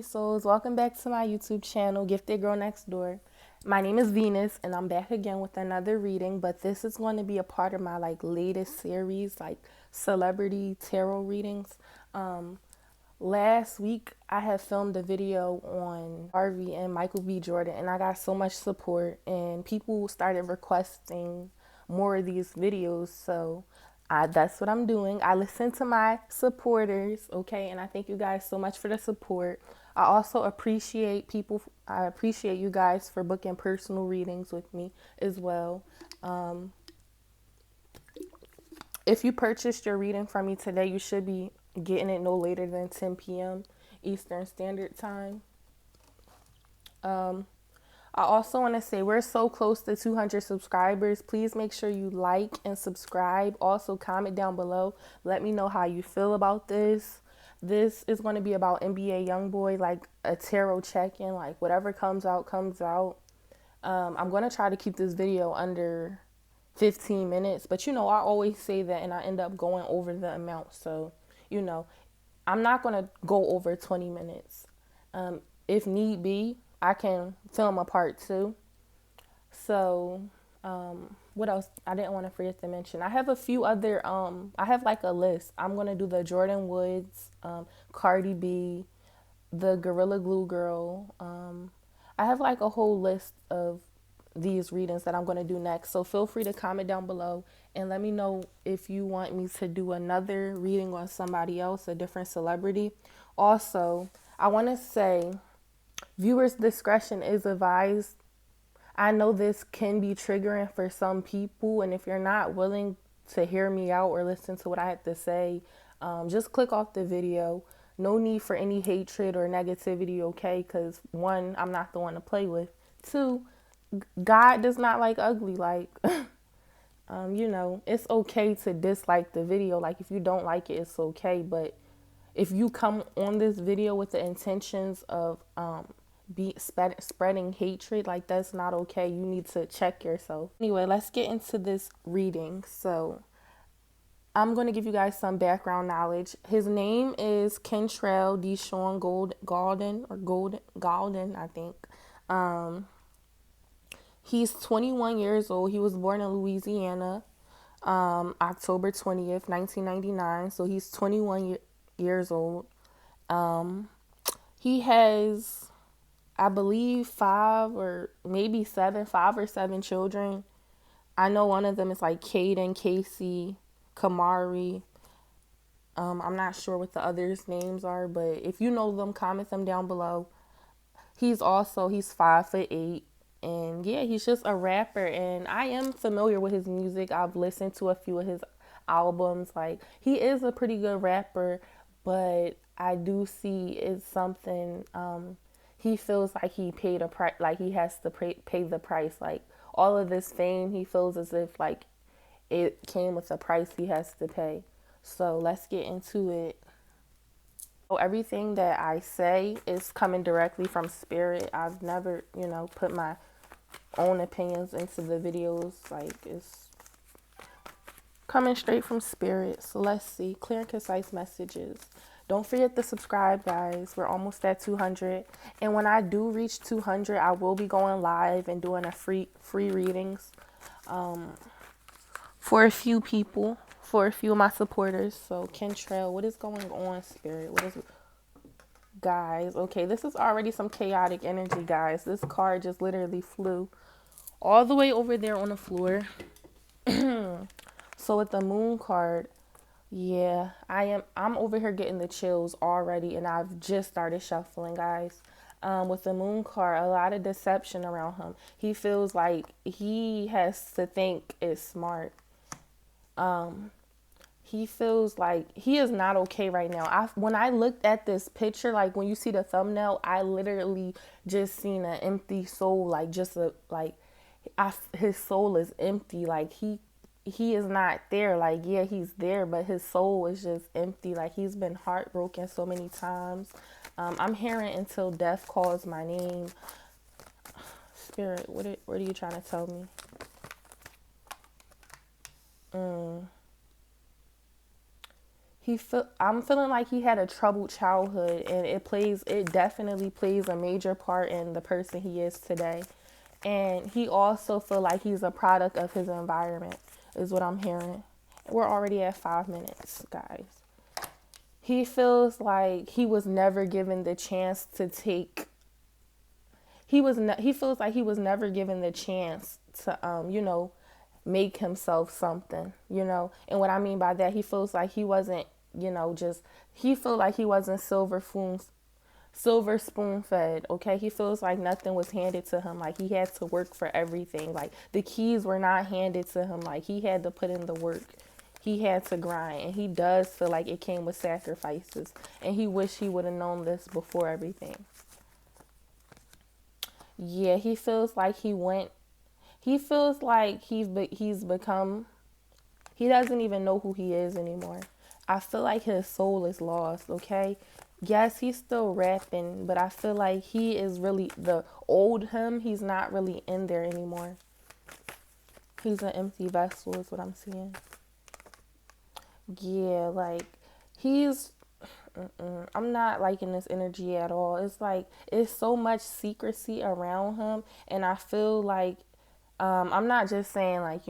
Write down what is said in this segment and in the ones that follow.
lovely souls. Welcome back to my YouTube channel, Gifted Girl Next Door. My name is Venus and I'm back again with another reading, but this is going to be a part of my latest series, celebrity tarot readings. Last week I had filmed a video on Harvey and Michael B. Jordan, and I got so much support and people started requesting more of these videos, so that's what I'm doing. I listen to my supporters, okay, and I thank you guys so much for the support. I also appreciate I appreciate you guys for booking personal readings with me as well. If you purchased your reading from me today, you should be getting it no later than 10 p.m. Eastern Standard Time. I also want to say we're so close to 200 subscribers. Please make sure you like and subscribe. Also, comment down below. Let me know how you feel about this. This is going to be about NBA YoungBoy, like a tarot check-in. Like whatever comes out, comes out. I'm going to try to keep this video under 15 minutes. But, I always say that and I end up going over the amount. So, I'm not going to go over 20 minutes. If need be, I can film a part 2. So, what else? I didn't want to forget to mention. I have a few other, I have a list. I'm going to do the Jordan Woods, Cardi B, the Gorilla Glue Girl. I have a whole list of these readings that I'm going to do next. So feel free to comment down below and let me know if you want me to do another reading on somebody else, a different celebrity. Also, I want to say viewers' discretion is advised. I know this can be triggering for some people, and if you're not willing to hear me out or listen to what I have to say, just click off the video. No need for any hatred or negativity, okay? Because 1, I'm not the one to play with. 2, God does not like ugly. It's okay to dislike the video. If you don't like it, it's okay. But if you come on this video with the intentions of spreading hatred, that's not okay. You need to check yourself. Anyway, let's get into this reading. So I'm going to give you guys some background knowledge. His name is Kentrell Deshawn Golden, I think. He's 21 years old. He was born in Louisiana, October 20th, 1999. So he's 21 years old. He has, I believe, 5 or seven children. I know one of them is Caden, Casey, Kamari. I'm not sure what the others' names are, but if you know them, comment them down below. He's 5'8". And yeah, he's just a rapper, and I am familiar with his music. I've listened to a few of his albums. He is a pretty good rapper, but I do see it's something, he feels like he paid a price, he has to pay the price. All of this fame, he feels as if it came with a price he has to pay. So let's get into it. Everything that I say is coming directly from spirit. I've never, put my own opinions into the videos. It's coming straight from spirit. So let's see. Clear and concise messages. Don't forget to subscribe, guys. We're almost at 200. And when I do reach 200, I will be going live and doing a free readings for a few people, for a few of my supporters. So Kentrell, what is going on, spirit? What is it? Guys, okay, this is already some chaotic energy, guys. This card just literally flew all the way over there on the floor. So with the moon card, yeah, I'm over here getting the chills already, and I've just started shuffling, guys. With the moon card, a lot of deception around him. He feels like he has to think it's smart. He feels like he is not okay right now. When I looked at this picture, when you see the thumbnail, I literally just seen an empty soul. His soul is empty. He is not there. Yeah, he's there, but his soul is just empty. He's been heartbroken so many times. I'm hearing until death calls my name. Spirit, what are you trying to tell me? I'm feeling like he had a troubled childhood, and it definitely plays a major part in the person he is today. And he also feel like he's a product of his environment, is what I'm hearing. We're already at 5 minutes, guys. He feels like he was never given the chance to take he feels like he was never given the chance to make himself something, and what I mean by that, he feels like he wasn't, just he feel like he wasn't silver spoon fed. Okay, he feels like nothing was handed to him, like he had to work for everything, like the keys were not handed to him, like he had to put in the work, he had to grind, and he does feel like it came with sacrifices, and he wish he would have known this before everything. Yeah, he feels like he feels like he's become, he doesn't even know who he is anymore. I feel like his soul is lost, okay? Yes, he's still rapping, but I feel like he is really the old him. He's not really in there anymore. He's an empty vessel, is what I'm seeing. Yeah, like he's. I'm not liking this energy at all. It's like it's so much secrecy around him, and I feel like I'm not just saying like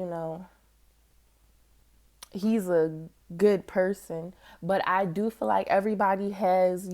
he's a good person, but I do feel like everybody has,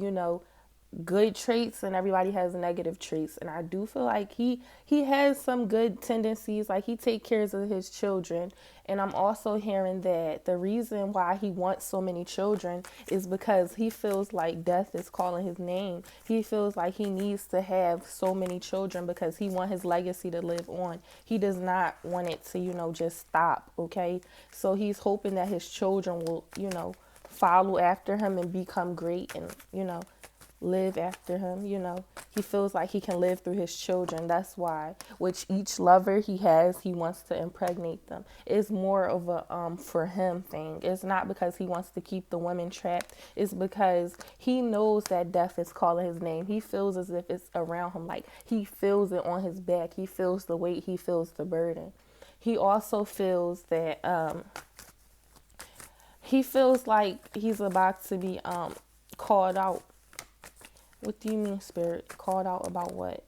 good traits and everybody has negative traits, and I do feel like he has some good tendencies, like he take cares of his children. And I'm also hearing that the reason why he wants so many children is because he feels like death is calling his name. He feels like he needs to have so many children because he wants his legacy to live on. He does not want it to just stop. Okay, so he's hoping that his children will follow after him and become great, and live after him. He feels like he can live through his children. That's why, which each lover he has, he wants to impregnate them. It's more of a for him thing. It's not because he wants to keep the women trapped. It's because he knows that death is calling his name. He feels as if it's around him, like he feels it on his back. He feels the weight. He feels the burden. He also feels that he feels like he's about to be called out. What do you mean, Spirit? Called out about what?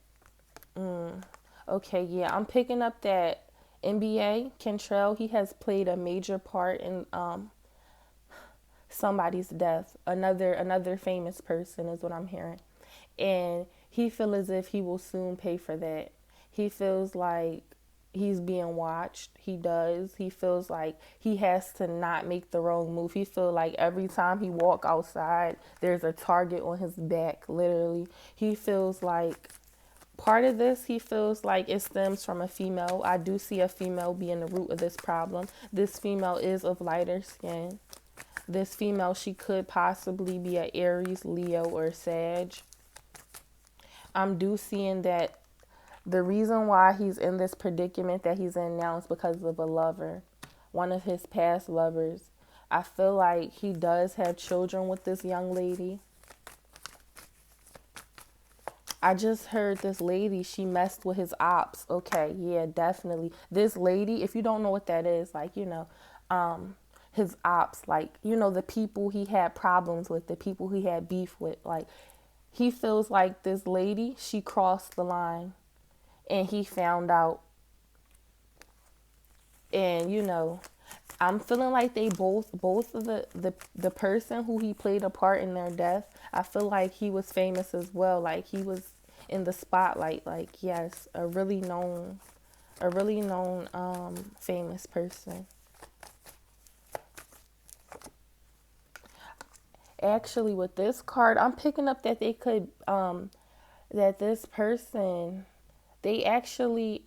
Okay, yeah, I'm picking up that NBA Cantrell. He has played a major part in somebody's death. Another famous person is what I'm hearing, and he feels as if he will soon pay for that. He feels like he's being watched. He does. He feels like he has to not make the wrong move. He feels like every time he walk outside, there's a target on his back, literally. He feels like part of this, he feels like it stems from a female. I do see a female being the root of this problem. This female is of lighter skin. This female, she could possibly be a Aries, Leo, or Sag. I'm do seeing that the reason why he's in this predicament that he's in now is because of a lover, one of his past lovers. I feel like he does have children with this young lady. I just heard this lady, she messed with his ops. Okay, yeah, definitely. This lady, if you don't know what that is, like, his ops, like, the people he had problems with, the people he had beef with, like, he feels like this lady, she crossed the line and he found out. And I'm feeling like they both of the person who he played a part in their death, I feel like he was famous as well. Like he was in the spotlight. Like, yes, a really known famous person. Actually, with this card, I'm picking up that they could that this person, they actually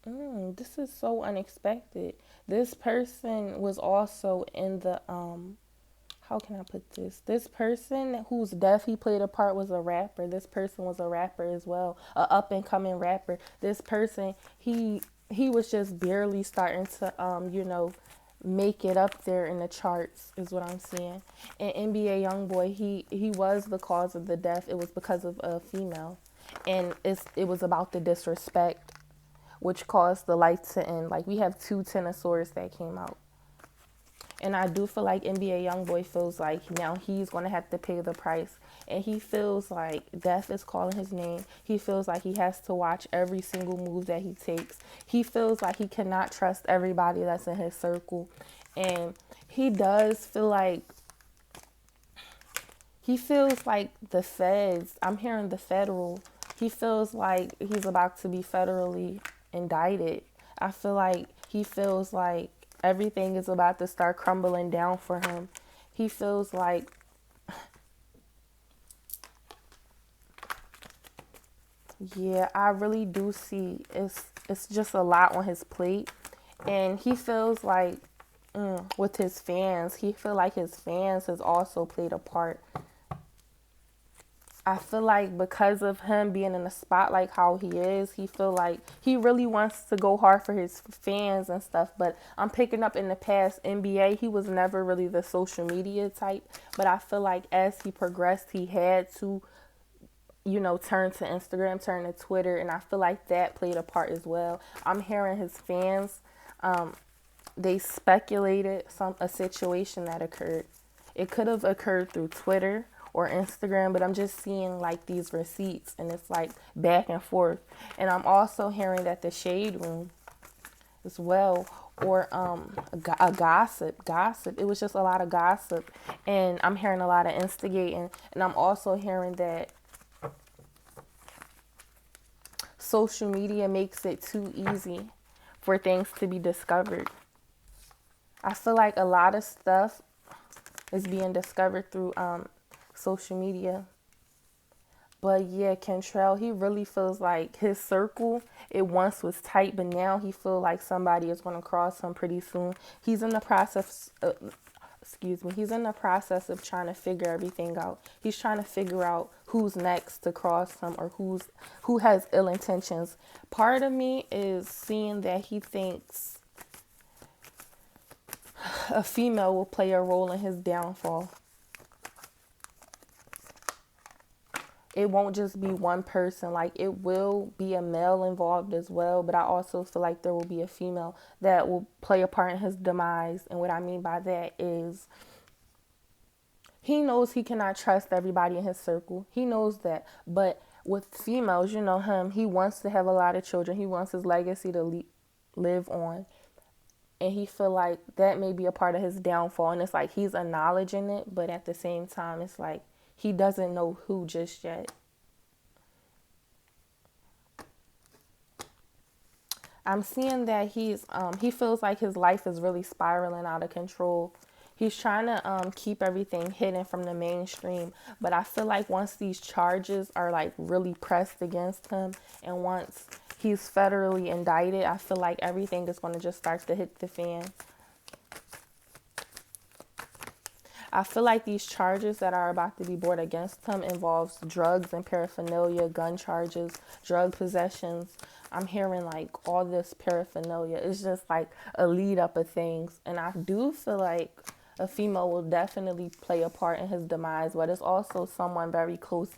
this is so unexpected. This person was also in the how can I put this? This person whose death he played a part was a rapper. This person was a rapper as well, a up and coming rapper. This person, he was just barely starting to make it up there in the charts, is what I'm seeing. And NBA YoungBoy, he was the cause of the death. It was because of a female, and it was about the disrespect, which caused the light to end. Like, we have two Ten of Swords that came out. And I do feel like NBA YoungBoy feels like now he's going to have to pay the price. And he feels like death is calling his name. He feels like he has to watch every single move that he takes. He feels like he cannot trust everybody that's in his circle. And he does feel like, he feels like the feds, I'm hearing the federal, he feels like he's about to be federally indicted. I feel like he feels like everything is about to start crumbling down for him. He feels like, yeah, I really do see it's just a lot on his plate. And he feels like with his fans, he feel like his fans has also played a part. I feel like because of him being in the spotlight how he is, he feel like he really wants to go hard for his fans and stuff. But I'm picking up in the past NBA, he was never really the social media type. But I feel like as he progressed, he had to, turn to Instagram, turn to Twitter. And I feel like that played a part as well. I'm hearing his fans, they speculated a situation that occurred. It could have occurred through Twitter or Instagram, but I'm just seeing like these receipts and it's like back and forth. And I'm also hearing that the shade room as well, or a gossip. It was just a lot of gossip, and I'm hearing a lot of instigating, and I'm also hearing that social media makes it too easy for things to be discovered. I feel like a lot of stuff is being discovered through social media. But yeah, Kentrell, he really feels like his circle, it once was tight, but now he feels like somebody is going to cross him pretty soon. He's in the process, he's in the process of trying to figure everything out. He's trying to figure out who's next to cross him or who has ill intentions. Part of me is seeing that he thinks a female will play a role in his downfall. It won't just be one person. Like, it will be a male involved as well, but I also feel like there will be a female that will play a part in his demise. And what I mean by that is he knows he cannot trust everybody in his circle. He knows that. But with females, him, he wants to have a lot of children. He wants his legacy to live on. And he feel like that may be a part of his downfall. And it's like he's acknowledging it, but at the same time, it's like he doesn't know who just yet. I'm seeing that he feels like his life is really spiraling out of control. He's trying to keep everything hidden from the mainstream. But I feel like once these charges are like really pressed against him, and once he's federally indicted, I feel like everything is going to just start to hit the fan. I feel like these charges that are about to be brought against him involves drugs and paraphernalia, gun charges, drug possessions. I'm hearing like all this paraphernalia. It's just like a lead up of things. And I do feel like a female will definitely play a part in his demise, but it's also someone very close,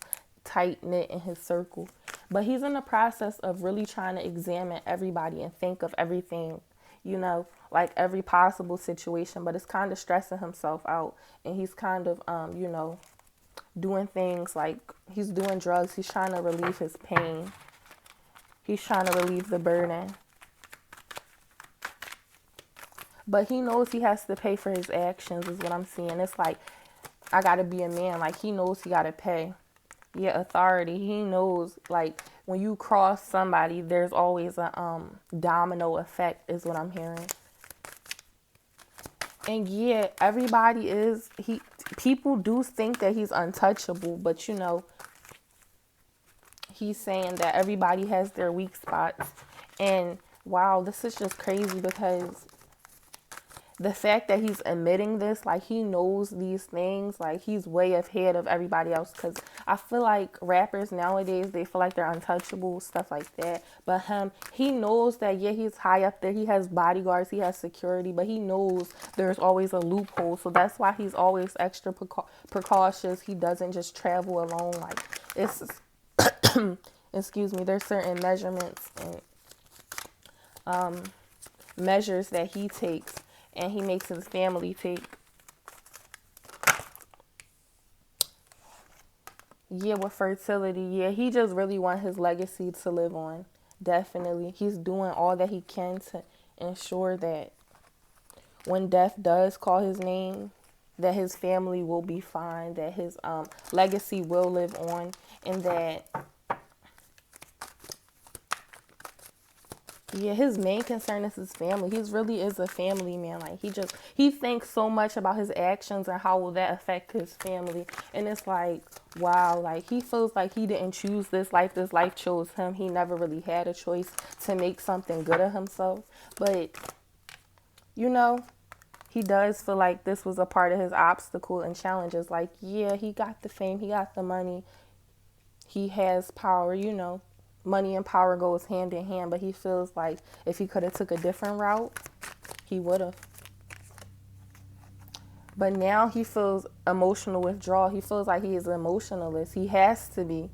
tight knit in his circle. But he's in the process of really trying to examine everybody and think of everything, like every possible situation, but it's kind of stressing himself out. And he's kind of, doing things like he's doing drugs. He's trying to relieve his pain. He's trying to relieve the burden. But he knows he has to pay for his actions is what I'm seeing. It's like, I got to be a man. Like, he knows he got to pay. Yeah, authority. He knows, like, when you cross somebody, there's always a domino effect is what I'm hearing. And yeah, people do think that he's untouchable, but he's saying that everybody has their weak spots. And wow, this is just crazy because the fact that he's admitting this, like he knows these things, like he's way ahead of everybody else. Because I feel like rappers nowadays, they feel like they're untouchable, stuff like that. But he knows that, yeah, he's high up there. He has bodyguards, he has security, but he knows there's always a loophole. So that's why he's always extra precautious. He doesn't just travel alone. Like, it's, excuse me, there's certain measurements and measures that he takes. and he makes his family take. Yeah, with fertility. Yeah, he just really want his legacy to live on. Definitely. He's doing all that he can to ensure that when death does call his name, that his family will be fine, that his legacy will live on, and that, yeah, his main concern is his family. He really is a family man. Like, he thinks so much about his actions and how will that affect his family. And it's like, wow, like, he feels like he didn't choose this life. This life chose him. He never really had a choice to make something good of himself. But, you know, he does feel like this was a part of his obstacle and challenges. Like, yeah, he got the fame, he got the money, he has power, you know. Money and power goes hand in hand, but he feels like if he could have took a different route, he would have. But now he feels emotional withdrawal. He feels like he is emotionalist. He has to be.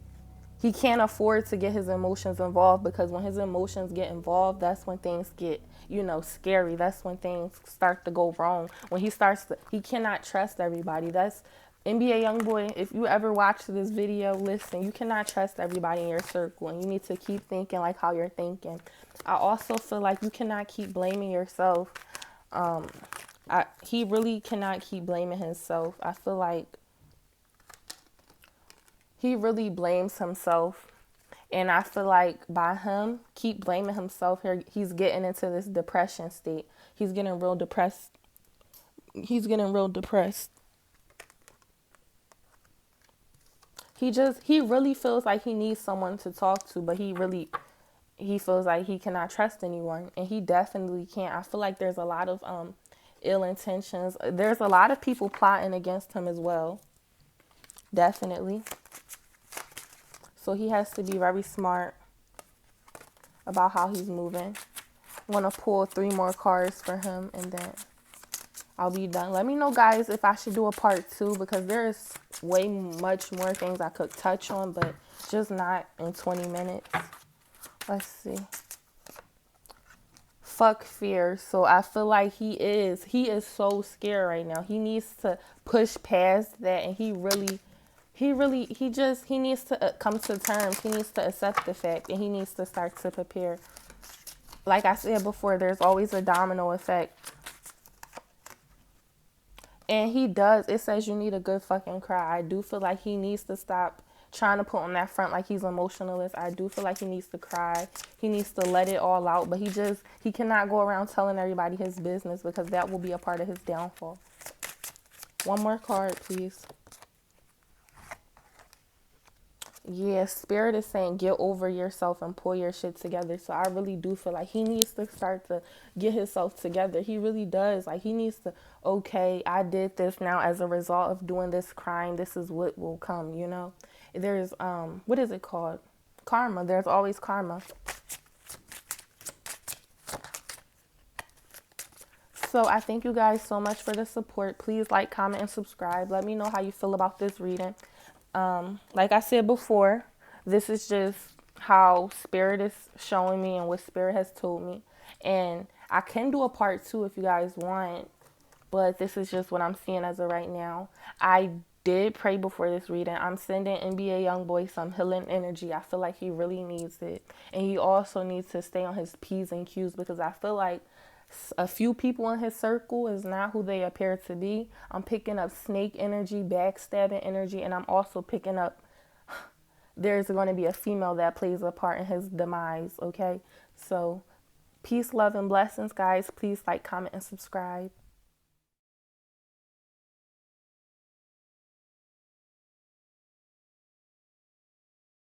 He can't afford to get his emotions involved, because when his emotions get involved, that's when things get, you know, scary. That's when things start to go wrong. When he cannot trust everybody. That's NBA YoungBoy. If you ever watch this video, listen, you cannot trust everybody in your circle, and you need to keep thinking like how you're thinking. I also feel like you cannot keep blaming yourself. He really cannot keep blaming himself. I feel like he really blames himself. And I feel like by him keep blaming himself here, he's getting into this depression state. He's getting real depressed. He really feels like he needs someone to talk to, but he feels like he cannot trust anyone, and he definitely can't. I feel like there's a lot of ill intentions. There's a lot of people plotting against him as well. Definitely. So he has to be very smart about how he's moving. I'm going to pull 3 more cards for him, and then I'll be done. Let me know, guys, if I should do a part 2, because there's way much more things I could touch on, but just not in 20 minutes. Let's see. Fuck fear. So I feel like he is so scared right now. He needs to push past that, and he needs to come to terms. He needs to accept the fact, and he needs to start to prepare. Like I said before, there's always a domino effect. And he does. It says you need a good fucking cry. I do feel like he needs to stop trying to put on that front like he's emotionalist. I do feel like he needs to cry. He needs to let it all out. But he cannot go around telling everybody his business, because that will be a part of his downfall. 1 more card, please. Yeah, Spirit is saying get over yourself and pull your shit together. So I really do feel like he needs to start to get himself together. He really does. Like, he needs to, okay, I did this now as a result of doing this crime. This is what will come, you know? There's, what is it called? Karma. There's always karma. So I thank you guys so much for the support. Please like, comment, and subscribe. Let me know how you feel about this reading. Like I said before, this is just how Spirit is showing me and what Spirit has told me. And I can do a part 2 if you guys want, but this is just what I'm seeing as of right now. I did pray before this reading. I'm sending NBA YoungBoy some healing energy. I feel like he really needs it. And he also needs to stay on his P's and Q's, because I feel like a few people in his circle is not who they appear to be. I'm picking up snake energy, backstabbing energy, and I'm also picking up there's going to be a female that plays a part in his demise, okay? So peace, love, and blessings, guys. Please like, comment, and subscribe.